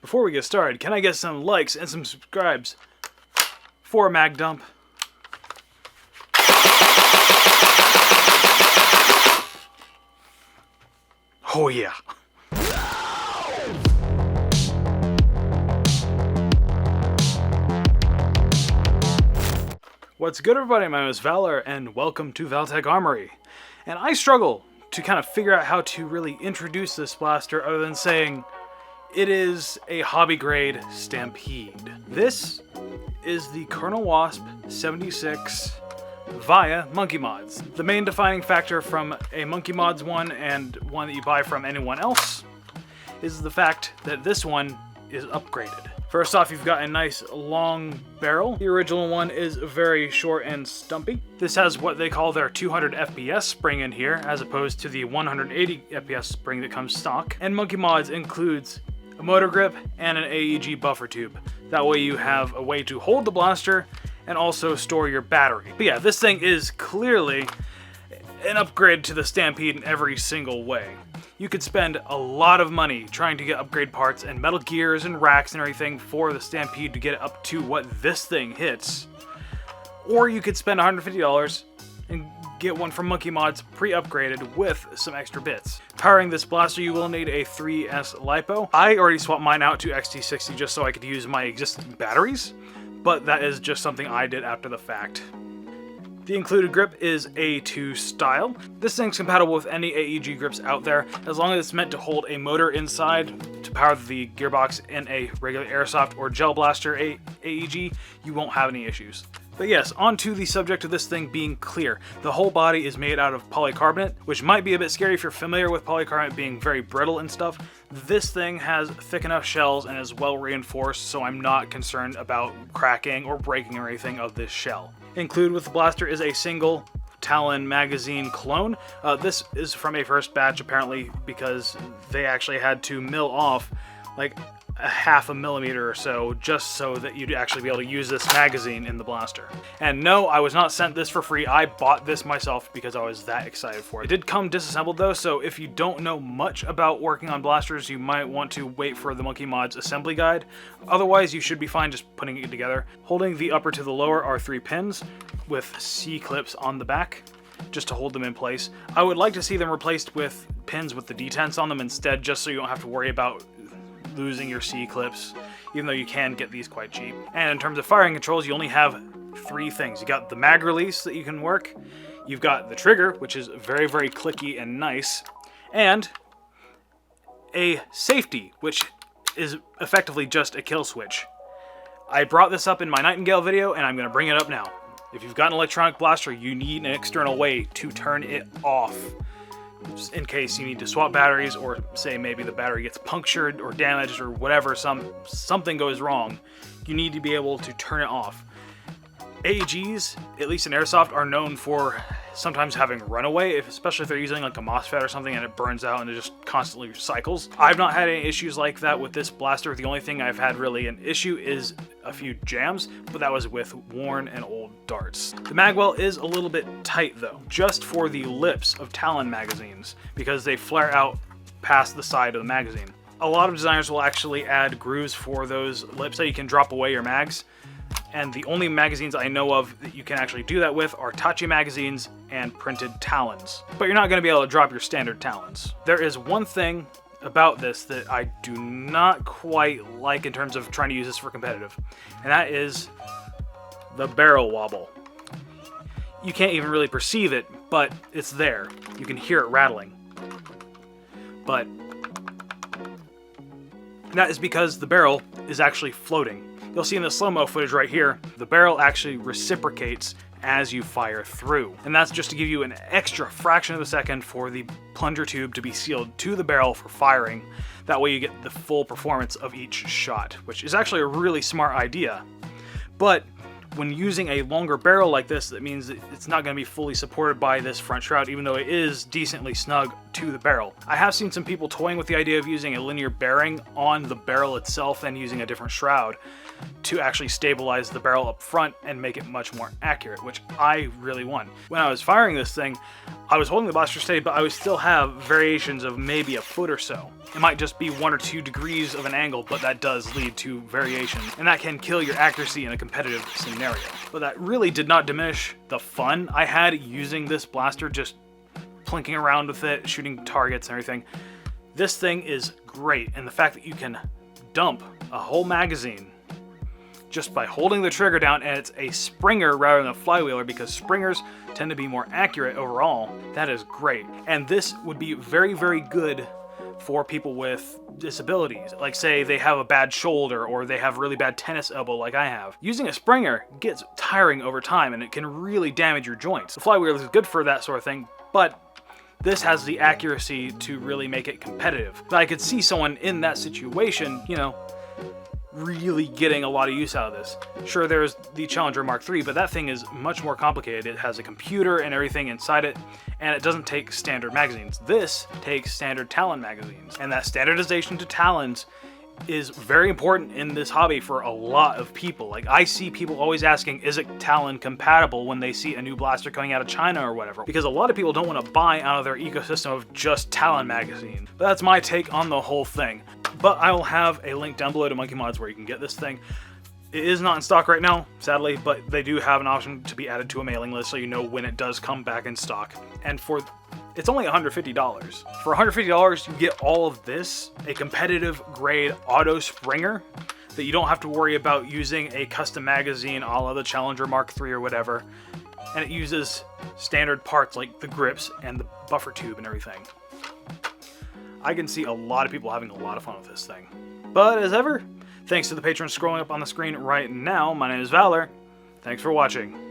Before we get started, can I get some likes and some subscribes for Mag Dump? Oh yeah. What's good, everybody? My name is Valor and welcome to Valtech Armory. And I struggle to kind of figure out how to really introduce this blaster other than saying it is a hobby grade Stampede. This is the Colonel Wasp 76 via Monkey Mods. The main defining factor from a Monkey Mods one and one that you buy from anyone else is the fact that this one is upgraded. First off, you've got a nice long barrel. The original one is very short and stumpy. This has what they call their 200 FPS spring in here, as opposed to the 180 FPS spring that comes stock. And Monkey Mods includes a motor grip and an AEG buffer tube. That way you have a way to hold the blaster and also store your battery. But yeah, this thing is clearly an upgrade to the Stampede in every single way. You could spend a lot of money trying to get upgrade parts and metal gears and racks and everything for the Stampede to get it up to what this thing hits. Or you could spend $150 and get one from Monkey Mods pre-upgraded with some extra bits. Powering this blaster, you will need a 3S LiPo. I already swapped mine out to XT60 just so I could use my existing batteries, but that is just something I did after the fact. The included grip is A2 style. This thing's compatible with any AEG grips out there, as long as it's meant to hold a motor inside to power the gearbox in a regular airsoft or gel blaster AEG, you won't have any issues. But yes, on to the subject of this thing being clear. The whole body is made out of polycarbonate, which might be a bit scary if you're familiar with polycarbonate being very brittle and stuff. This thing has thick enough shells and is well reinforced, so I'm not concerned about cracking or breaking or anything of this shell. Included with the blaster is a single Talon magazine clone. This is from a first batch apparently because they actually had to mill off like a half a millimeter or so just so that you'd actually be able to use this magazine in the blaster. And no, I was not sent this for free. I bought this myself because I was that excited for it. It did come disassembled though, so if you don't know much about working on blasters, you might want to wait for the Monkey Mods assembly guide. Otherwise, you should be fine just putting it together. Holding the upper to the lower are 3 pins with C-clips on the back just to hold them in place. I would like to see them replaced with pins with the detents on them instead, just so you don't have to worry about losing your C-clips, even though you can get these quite cheap. And in terms of firing controls, you only have 3 things. You got the mag release that you can work, you've got the trigger, which is very, very clicky and nice, and a safety, which is effectively just a kill switch. I brought this up in my Nightingale video, and I'm going to bring it up now. If you've got an electronic blaster, you need an external way to turn it off, just in case you need to swap batteries, or say maybe the battery gets punctured or damaged or whatever, something goes wrong. You need to be able to turn it off. AEGs, at least in airsoft, are known for sometimes having runaway, especially if they're using like a MOSFET or something and it burns out and it just constantly cycles. I've not had any issues like that with this blaster. The only thing I've had really an issue is a few jams, but that was with worn and old darts. The magwell is a little bit tight though, just for the lips of Talon magazines, because they flare out past the side of the magazine. A lot of designers will actually add grooves for those lips so you can drop away your mags. And the only magazines I know of that you can actually do that with are Tachi magazines and printed Talons. But you're not going to be able to drop your standard Talons. There is one thing about this that I do not quite like in terms of trying to use this for competitive, and that is the barrel wobble. You can't even really perceive it, but it's there. You can hear it rattling. But that is because the barrel is actually floating. You'll see in the slow-mo footage right here, the barrel actually reciprocates as you fire through. And that's just to give you an extra fraction of a second for the plunger tube to be sealed to the barrel for firing. That way you get the full performance of each shot, which is actually a really smart idea. But when using a longer barrel like this, that means that it's not going to be fully supported by this front shroud, even though it is decently snug to the barrel. I have seen some people toying with the idea of using a linear bearing on the barrel itself and using a different shroud to actually stabilize the barrel up front and make it much more accurate, which I really want. When I was firing this thing, I was holding the blaster steady, but I would still have variations of maybe a foot or so. It might just be 1 or 2 degrees of an angle, but that does lead to variation, and that can kill your accuracy in a competitive scenario. But that really did not diminish the fun I had using this blaster, just plinking around with it, shooting targets and everything. This thing is great, and the fact that you can dump a whole magazine just by holding the trigger down, and it's a Springer rather than a flywheeler, because Springers tend to be more accurate overall. That is great. And this would be very, very good for people with disabilities. Like, say they have a bad shoulder or they have really bad tennis elbow like I have. Using a Springer gets tiring over time, and it can really damage your joints. The flywheeler is good for that sort of thing, but this has the accuracy to really make it competitive. But I could see someone in that situation, you know, really getting a lot of use out of this. Sure, there's the Challenger Mark III, but that thing is much more complicated. It has a computer and everything inside it, and it doesn't take standard magazines. This takes standard Talon magazines, and that standardization to Talons is very important in this hobby for a lot of people. Like, I see people always asking, is it Talon compatible, when they see a new blaster coming out of China or whatever, because a lot of people don't want to buy out of their ecosystem of just Talon magazines. But that's my take on the whole thing. But I will have a link down below to Monkey Mods where you can get this thing. It is not in stock right now, sadly, but they do have an option to be added to a mailing list so you know when it does come back in stock. And it's only $150. For $150, you get all of this, a competitive grade auto Springer that you don't have to worry about using a custom magazine a la the Challenger Mark III or whatever. And it uses standard parts like the grips and the buffer tube and everything. I can see a lot of people having a lot of fun with this thing. But as ever, thanks to the patrons scrolling up on the screen right now, my name is Valor. Thanks for watching.